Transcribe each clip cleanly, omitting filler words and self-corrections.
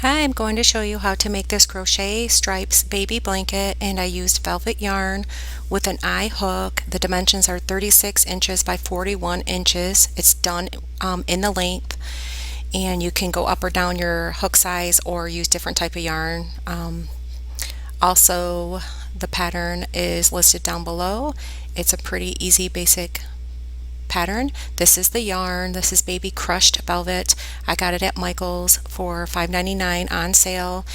Hi, I'm going to show you how to make this crochet stripes baby blanket, and I used velvet yarn with an eye hook. The dimensions are 36 inches by 41 inches. It's done in the length, and you can go up or down your hook size or use different type of yarn. Also, the pattern is listed down below. It's a pretty easy basic pattern. This is the yarn. This is baby crushed velvet. I got it at Michael's for $5.99 on sale.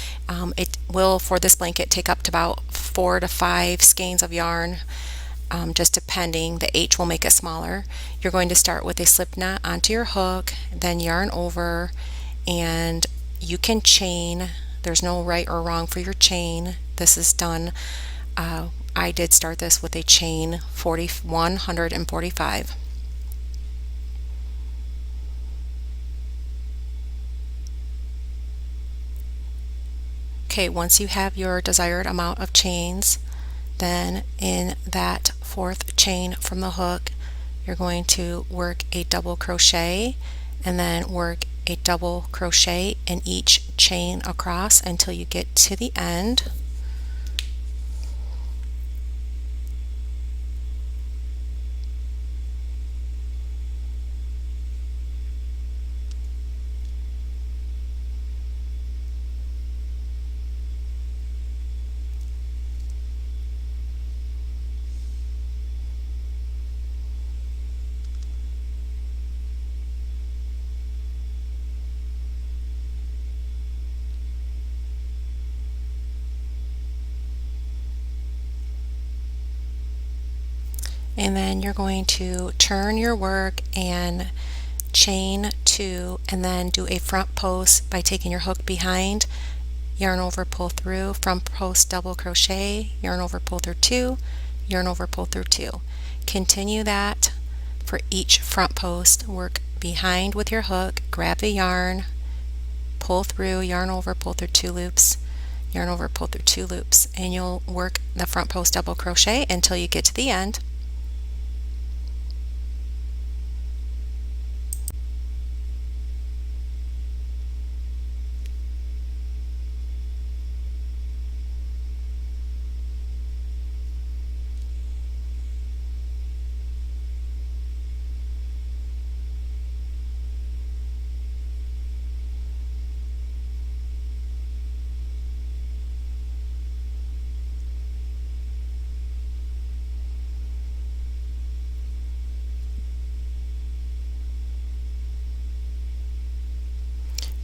It will, for this blanket, take up to about 4 to 5 skeins of yarn, just depending. The H will make it smaller. You're going to start with a slip knot onto your hook, then yarn over, and you can chain. There's no right or wrong for your chain. This is done. I did start this with a chain 145. Okay, once you have your desired amount of chains, then in that fourth chain from the hook, you're going to work a double crochet and then work a double crochet in each chain across until you get to the end. And then you're going to turn your work and chain 2 and then do a front post by taking your hook behind, yarn over, pull through, front post double crochet, yarn over, pull through 2, yarn over, pull through 2. Continue that for each front post. Work behind with your hook, grab the yarn, pull through, yarn over, pull through 2 loops, yarn over, pull through 2 loops, and you'll work the front post double crochet until you get to the end.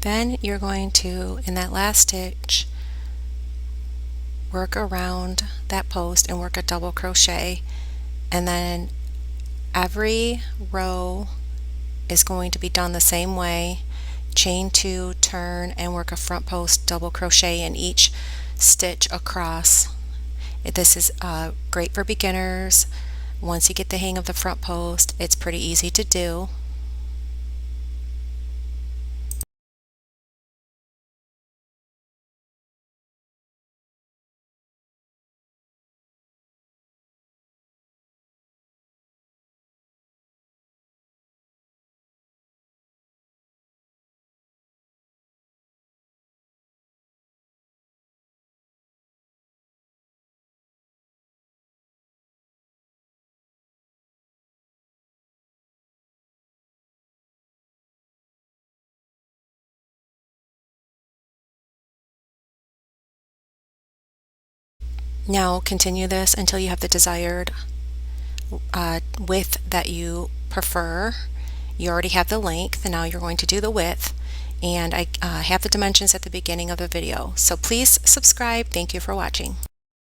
Then you're going to, in that last stitch, work around that post and work a double crochet, and then every row is going to be done the same way. Chain 2, turn, and work a front post double crochet in each stitch across. This is great for beginners. Once you get the hang of the front post, it's pretty easy to do. Now continue this until you have the desired width that you prefer. You already have the length, and now you're going to do the width, and I have the dimensions at the beginning of the video. So please subscribe. Thank you for watching.